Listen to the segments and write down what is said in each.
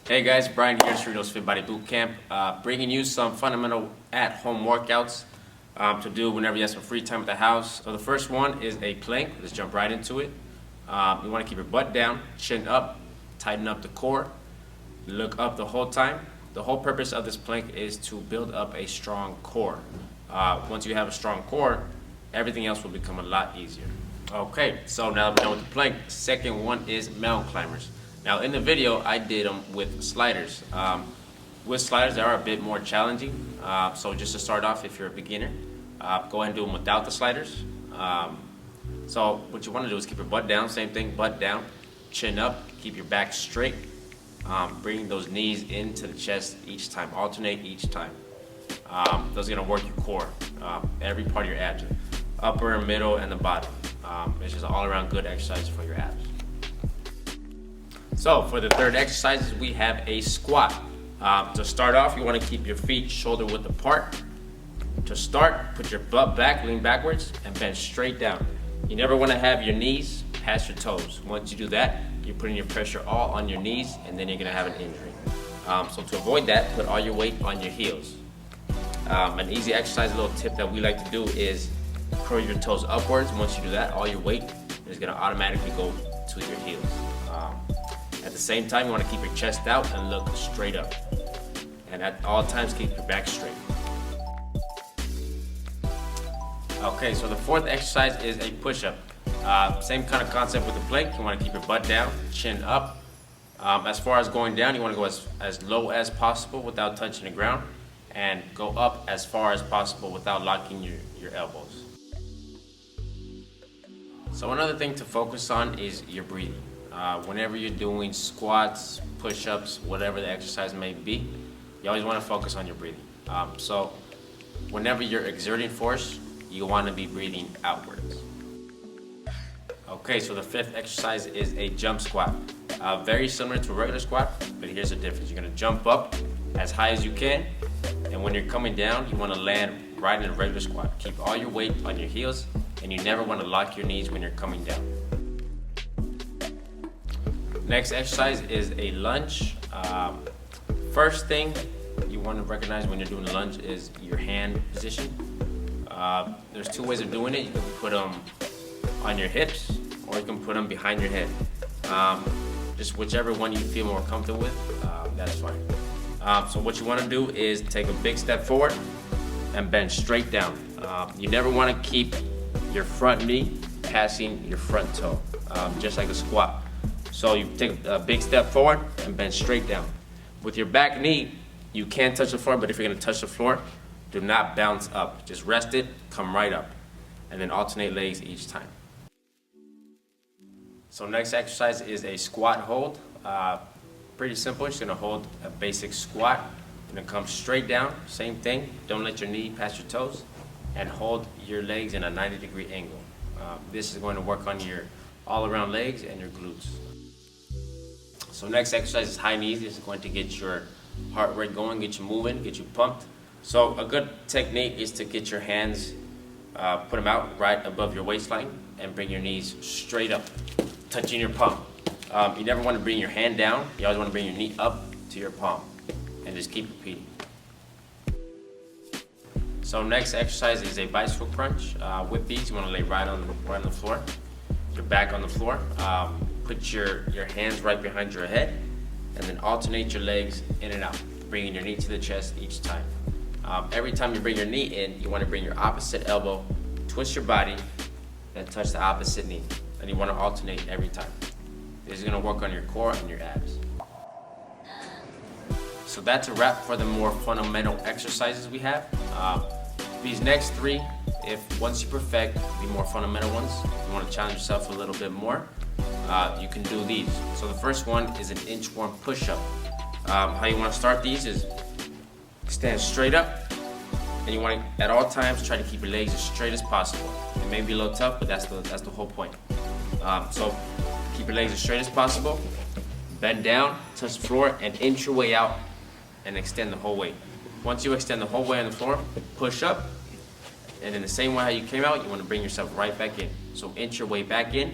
Hey guys, Brian here, Cerritos FitBody Bootcamp, bringing you some fundamental at-home workouts to do whenever you have some free time at the house. So the first one is a plank. Let's jump right into it. You want to keep your butt down, chin up, tighten up the core, look up the whole time. The whole purpose of this plank is to build up a strong core. Once you have a strong core, everything else will become a lot easier. Okay, so now that we're done with the plank, the second one is mountain climbers. Now in the video, I did them with sliders. With sliders, they are a bit more challenging. So just to start off, if you're a beginner, go ahead and do them without the sliders. So what you want to do is keep your butt down, same thing, butt down, chin up, keep your back straight. Bring those knees into the chest each time, alternate each time. Those are going to work your core, every part of your abs, upper, middle, and the bottom. It's just all around good exercise for your abs. So for the third exercise, we have a squat. To start off, you want to keep your feet shoulder width apart. To start, put your butt back, lean backwards, and bend straight down. You never want to have your knees past your toes. Once you do that, you're putting your pressure all on your knees, and then you're going to have an injury. So to avoid that, put all your weight on your heels. An easy exercise, a little tip that we like to do is curl your toes upwards. Once you do that, all your weight is going to automatically go to your heels. At the same time, you want to keep your chest out and look straight up. And at all times, keep your back straight. Okay, so the fourth exercise is a push-up. Same kind of concept with the plank. You want to keep your butt down, chin up. As far as going down, you want to go as low as possible without touching the ground, and go up as far as possible without locking your elbows. So another thing to focus on is your breathing. Whenever you're doing squats, push-ups, whatever the exercise may be, you always want to focus on your breathing. So whenever you're exerting force, you want to be breathing outwards. Okay, so the fifth exercise is a jump squat. Very similar to a regular squat, but here's the difference. You're going to jump up as high as you can, and when you're coming down, you want to land right in a regular squat. Keep all your weight on your heels, and you never want to lock your knees when you're coming down. Next exercise is a lunge. First thing you want to recognize when you're doing a lunge is your hand position. There's two ways of doing it. You can put them on your hips, or you can put them behind your head. Just whichever one you feel more comfortable with, that's fine. So what you want to do is take a big step forward and bend straight down. You never want to keep your front knee passing your front toe, just like a squat. So you take a big step forward and bend straight down. With your back knee, you can touch the floor, but if you're going to touch the floor, do not bounce up. Just rest it, come right up, and then alternate legs each time. So next exercise is a squat hold. Pretty simple. You're just going to hold a basic squat. You're going to come straight down, same thing. Don't let your knee pass your toes, and hold your legs in a 90-degree angle. This is going to work on your all-around legs and your glutes. So next exercise is high knees. This is going to get your heart rate going, get you moving, get you pumped. So a good technique is to get your hands, put them out right above your waistline, and bring your knees straight up, touching your palm. You never want to bring your hand down. You always want to bring your knee up to your palm, and just keep repeating. So next exercise is a bicycle crunch. With these, you want to lay right on the floor, your back on the floor. Put your hands right behind your head, and then alternate your legs in and out, bringing your knee to the chest each time. Every time you bring your knee in, you want to bring your opposite elbow, twist your body, and touch the opposite knee. And you want to alternate every time. This is going to work on your core and your abs. So that's a wrap for the more fundamental exercises we have. These next three, if once you perfect the more fundamental ones, you want to challenge yourself a little bit more, you can do these. So the first one is an inchworm push-up. How you want to start these is stand straight up, and you want to, at all times, try to keep your legs as straight as possible. It may be a little tough, but that's the whole point. So keep your legs as straight as possible, bend down, touch the floor, and inch your way out and extend the whole way. Once you extend the whole way on the floor, push up, and in the same way how you came out, you want to bring yourself right back in. So inch your way back in.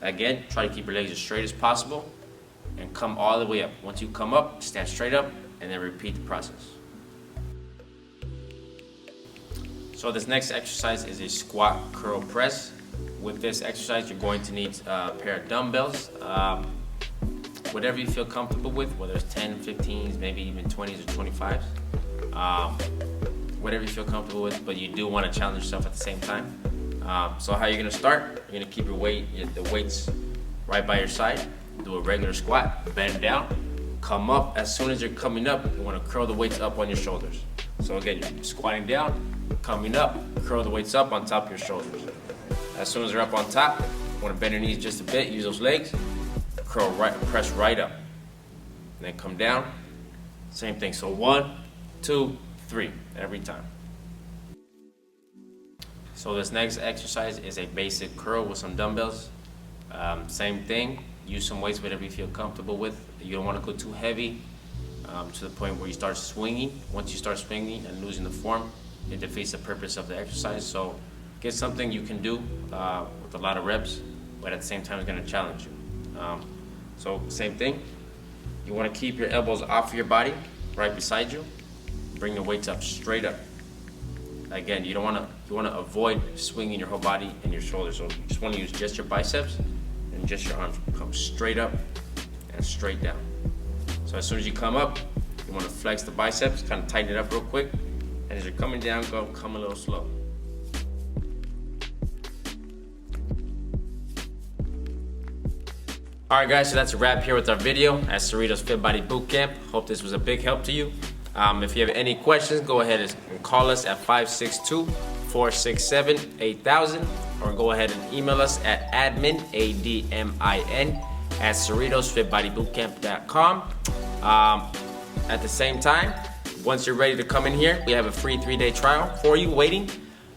Again, try to keep your legs as straight as possible, and come all the way up. Once you come up, stand straight up, and then repeat the process. So this next exercise is a squat curl press. With this exercise, you're going to need a pair of dumbbells, whatever you feel comfortable with, whether it's 10, 15s, maybe even 20s or 25s, whatever you feel comfortable with, but you do want to challenge yourself at the same time. So how you're going to start, you're going to keep the weights right by your side, do a regular squat, bend down, come up. As soon as you're coming up, you want to curl the weights up on your shoulders. So again, you're squatting down, coming up, curl the weights up on top of your shoulders. As soon as they're up on top, you want to bend your knees just a bit, use those legs, curl right, press right up. And then come down, same thing. So 1, 2, 3, every time. So this next exercise is a basic curl with some dumbbells. Same thing, use some weights, whatever you feel comfortable with. You don't want to go too heavy to the point where you start swinging. Once you start swinging and losing the form, it defeats the purpose of the exercise. So get something you can do with a lot of reps, but at the same time it's going to challenge you. So same thing, you want to keep your elbows off of your body, right beside you. Bring the weights up straight up. Again, you want to avoid swinging your whole body and your shoulders. So you just want to use just your biceps and just your arms. Come straight up and straight down. So as soon as you come up, you want to flex the biceps, kind of tighten it up real quick. And as you're coming down, come a little slow. Alright guys, so that's a wrap here with our video at Cerritos FitBody Bootcamp. Hope this was a big help to you. If you have any questions, go ahead and call us at 562-467-8000 or go ahead and email us at admin, ADMIN, at CerritosFitBodyBootcamp.com. At the same time, once you're ready to come in here, we have a free 3-day trial for you waiting.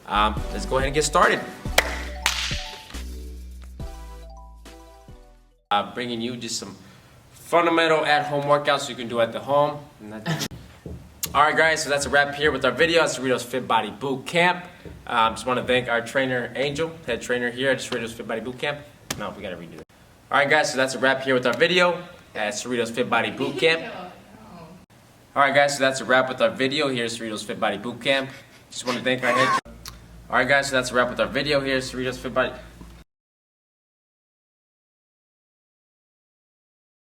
Let's go ahead and get started. Bringing you just some fundamental at-home workouts you can do at the home. Alright guys, so that's a wrap here with our video at Cerritos FitBody Bootcamp. Just want to thank our trainer, Angel, head trainer here at Cerritos FitBody Bootcamp. No, we gotta redo it. Alright guys, so that's a wrap here with our video at Cerritos FitBody Bootcamp. Alright guys, so that's a wrap with our video here at Cerritos FitBody Bootcamp. Just want to thank our head trainer. Alright guys, so that's a wrap with our video here at Cerritos FitBody.